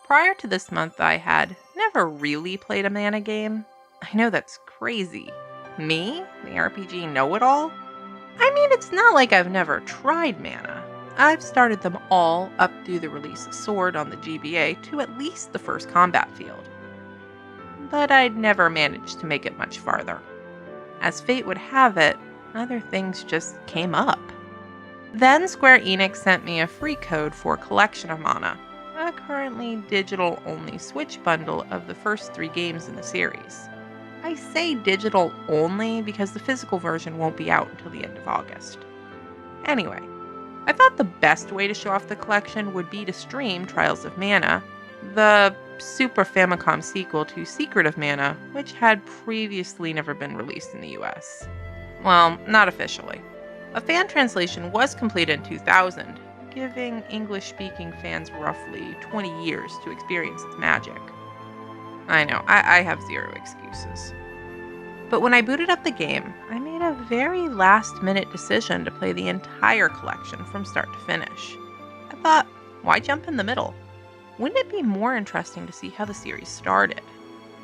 Prior to this month, I had never really played a mana game. I know that's crazy. Me? The RPG know-it-all? I mean, it's not like I've never tried mana. I've started them all up through the release of Sword on the GBA to at least the first combat field. But I'd never managed to make it much farther. As fate would have it, other things just came up. Then Square Enix sent me a free code for Collection of Mana, a currently digital-only Switch bundle of the first 3 games in the series. I say digital only because the physical version won't be out until the end of August. Anyway, I thought the best way to show off the collection would be to stream Trials of Mana, the Super Famicom sequel to Secret of Mana, which had previously never been released in the US. Well, not officially. A fan translation was completed in 2000, giving English-speaking fans roughly 20 years to experience its magic. I know, I have zero excuses. But when I booted up the game, I made a very last-minute decision to play the entire collection from start to finish. I thought, why jump in the middle? Wouldn't it be more interesting to see how the series started?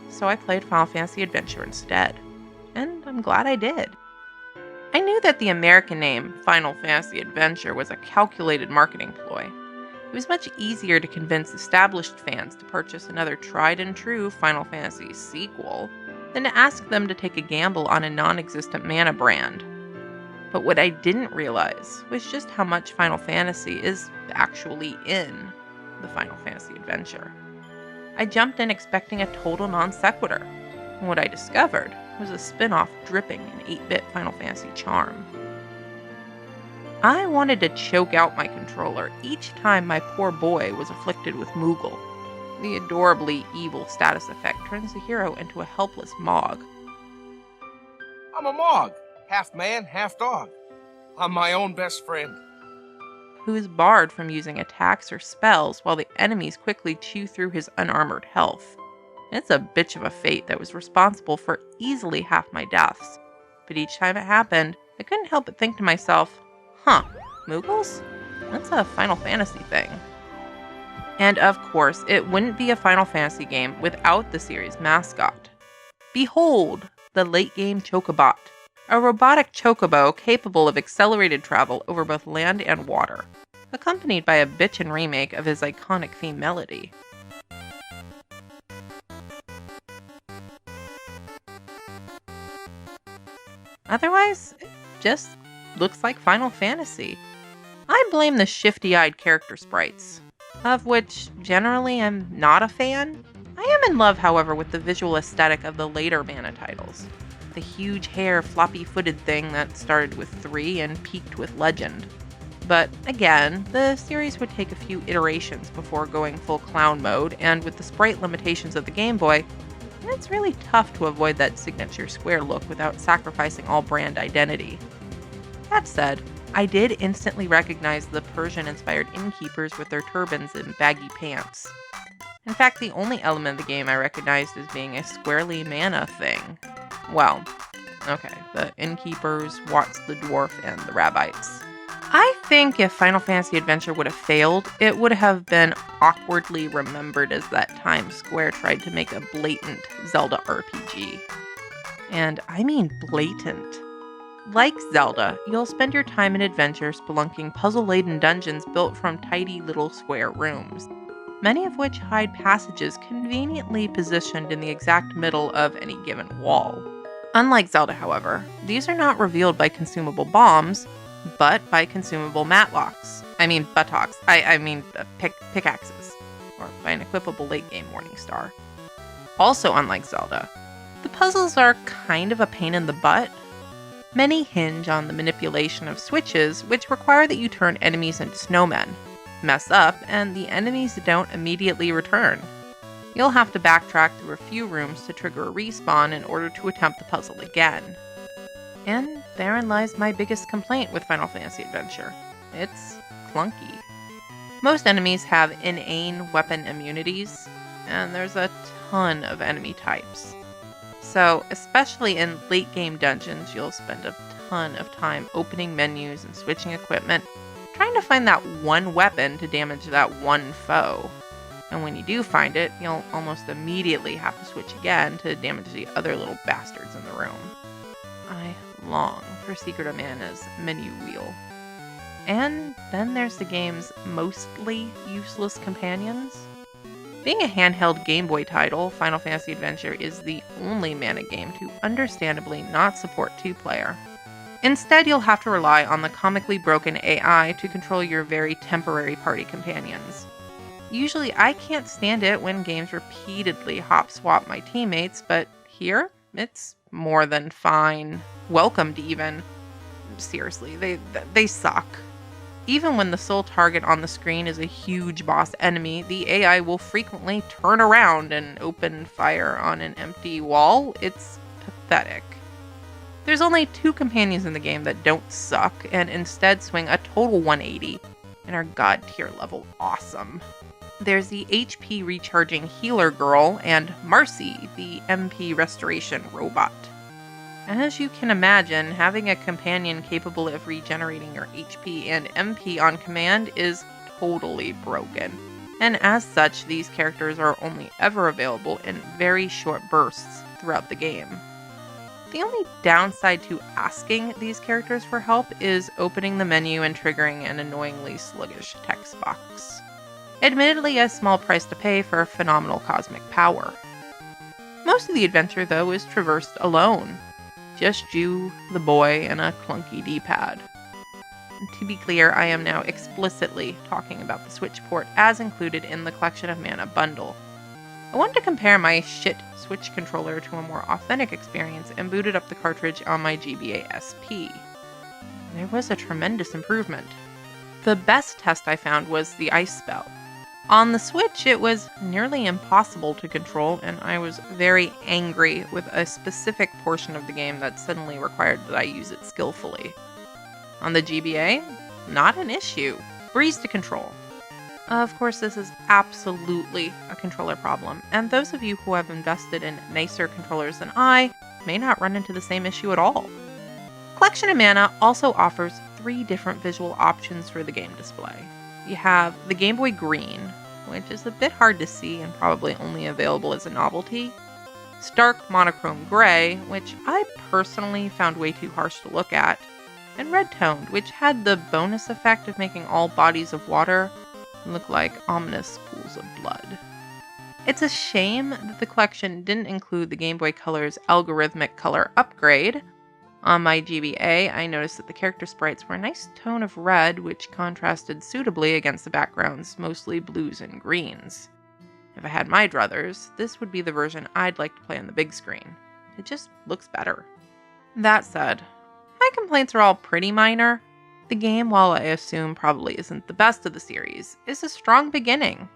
So I played Final Fantasy Adventure instead. And I'm glad I did. I knew that the American name, Final Fantasy Adventure, was a calculated marketing ploy. It was much easier to convince established fans to purchase another tried-and-true Final Fantasy sequel than to ask them to take a gamble on a non-existent mana brand. But what I didn't realize was just how much Final Fantasy is actually in the Final Fantasy Adventure. I jumped in expecting a total non-sequitur, and what I discovered was a spin-off dripping in 8-bit Final Fantasy charm. I wanted to choke out my controller each time my poor boy was afflicted with Moogle. The adorably evil status effect turns the hero into a helpless Mog. I'm a Mog, half man, half dog. I'm my own best friend. Who is barred from using attacks or spells while the enemies quickly chew through his unarmored health. It's a bitch of a fate that was responsible for easily half my deaths. But each time it happened, I couldn't help but think to myself, Moogles? That's a Final Fantasy thing. And of course, it wouldn't be a Final Fantasy game without the series' mascot. Behold, the late-game Chocobot, a robotic chocobo capable of accelerated travel over both land and water, accompanied by a bitchin' remake of his iconic theme melody. Otherwise, it just looks like Final Fantasy. I blame the shifty-eyed character sprites, of which generally I'm not a fan. I am in love, however, with the visual aesthetic of the later Mana titles. The huge hair, floppy-footed thing that started with 3 and peaked with Legend. But again, the series would take a few iterations before going full clown mode, and with the sprite limitations of the Game Boy, it's really tough to avoid that signature square look without sacrificing all brand identity. That said, I did instantly recognize the Persian-inspired innkeepers with their turbans and baggy pants. In fact, the only element of the game I recognized as being a squarely mana thing. Well, okay, the innkeepers, Watts the dwarf, and the rabbites. I think if Final Fantasy Adventure would have failed, it would have been awkwardly remembered as that time Square tried to make a blatant Zelda RPG. And I mean blatant. Like Zelda, you'll spend your time in adventure spelunking puzzle-laden dungeons built from tidy little square rooms, many of which hide passages conveniently positioned in the exact middle of any given wall. Unlike Zelda, however, these are not revealed by consumable bombs, but by consumable buttocks. Pickaxes, or by an equipable late-game Morningstar. Also unlike Zelda, the puzzles are kind of a pain in the butt. Many hinge on the manipulation of switches, which require that you turn enemies into snowmen, mess up, and the enemies don't immediately return. You'll have to backtrack through a few rooms to trigger a respawn in order to attempt the puzzle again. And therein lies my biggest complaint with Final Fantasy Adventure. It's clunky. Most enemies have inane weapon immunities, and there's a ton of enemy types. So, especially in late-game dungeons, you'll spend a ton of time opening menus and switching equipment, trying to find that one weapon to damage that one foe. And when you do find it, you'll almost immediately have to switch again to damage the other little bastards in the room. I long for Secret of Mana's menu wheel. And then there's the game's mostly useless companions. Being a handheld Game Boy title, Final Fantasy Adventure is the only mana game to understandably not support 2-player. Instead, you'll have to rely on the comically broken AI to control your very temporary party companions. Usually, I can't stand it when games repeatedly hop-swap my teammates, but here, it's more than fine. Welcomed even. Seriously, they suck. Even when the sole target on the screen is a huge boss enemy, the AI will frequently turn around and open fire on an empty wall. It's pathetic. There's only 2 companions in the game that don't suck and instead swing a total 180 and are god tier level awesome. There's the HP recharging healer girl and Marcy, the MP restoration robot. As you can imagine, having a companion capable of regenerating your HP and MP on command is totally broken. And as such, these characters are only ever available in very short bursts throughout the game. The only downside to asking these characters for help is opening the menu and triggering an annoyingly sluggish text box. Admittedly, a small price to pay for phenomenal cosmic power. Most of the adventure, though, is traversed alone. Just you, the boy, and a clunky D-pad. To be clear, I am now explicitly talking about the Switch port as included in the Collection of Mana bundle. I wanted to compare my shit Switch controller to a more authentic experience and booted up the cartridge on my GBA SP. There was a tremendous improvement. The best test I found was the ice spell. On the Switch, it was nearly impossible to control, and I was very angry with a specific portion of the game that suddenly required that I use it skillfully. On the GBA, not an issue. Breeze to control. Of course, this is absolutely a controller problem, and those of you who have invested in nicer controllers than I may not run into the same issue at all. Collection of Mana also offers 3 different visual options for the game display. You have the Game Boy Green, which is a bit hard to see and probably only available as a novelty. Stark Monochrome Gray, which I personally found way too harsh to look at. And Red Toned, which had the bonus effect of making all bodies of water look like ominous pools of blood. It's a shame that the collection didn't include the Game Boy Color's algorithmic color upgrade. On my GBA, I noticed that the character sprites were a nice tone of red, which contrasted suitably against the backgrounds, mostly blues and greens. If I had my druthers, this would be the version I'd like to play on the big screen. It just looks better. That said, my complaints are all pretty minor. The game, while I assume probably isn't the best of the series, is a strong beginning.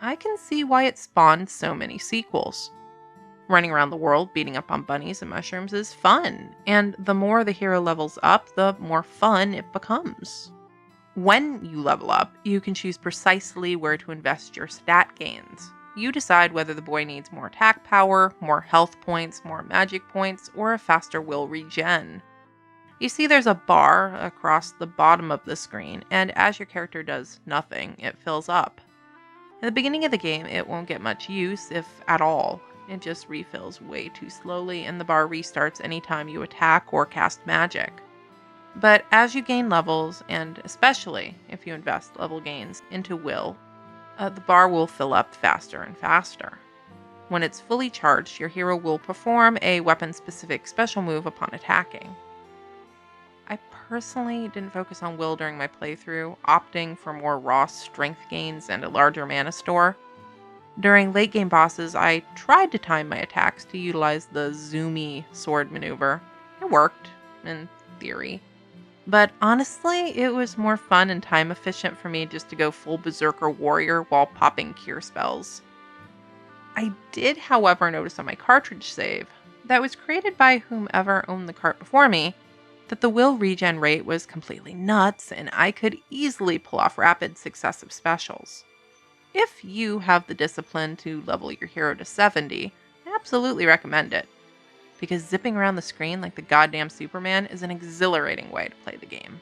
I can see why it spawned so many sequels. Running around the world beating up on bunnies and mushrooms is fun, and the more the hero levels up, the more fun it becomes. When you level up, you can choose precisely where to invest your stat gains. You decide whether the boy needs more attack power, more health points, more magic points, or a faster will regen. You see there's a bar across the bottom of the screen, and as your character does nothing, it fills up. At the beginning of the game, it won't get much use, if at all. It just refills way too slowly, and the bar restarts anytime you attack or cast magic. But as you gain levels, and especially if you invest level gains into will, the bar will fill up faster and faster. When it's fully charged, your hero will perform a weapon-specific special move upon attacking. I personally didn't focus on will during my playthrough, opting for more raw strength gains and a larger mana store. During late game bosses, I tried to time my attacks to utilize the zoomy sword maneuver. It worked, in theory. But honestly, it was more fun and time efficient for me just to go full berserker warrior while popping cure spells. I did, however, notice on my cartridge save, that was created by whomever owned the cart before me, that the will regen rate was completely nuts and I could easily pull off rapid successive specials. If you have the discipline to level your hero to 70, I absolutely recommend it, because zipping around the screen like the goddamn Superman is an exhilarating way to play the game.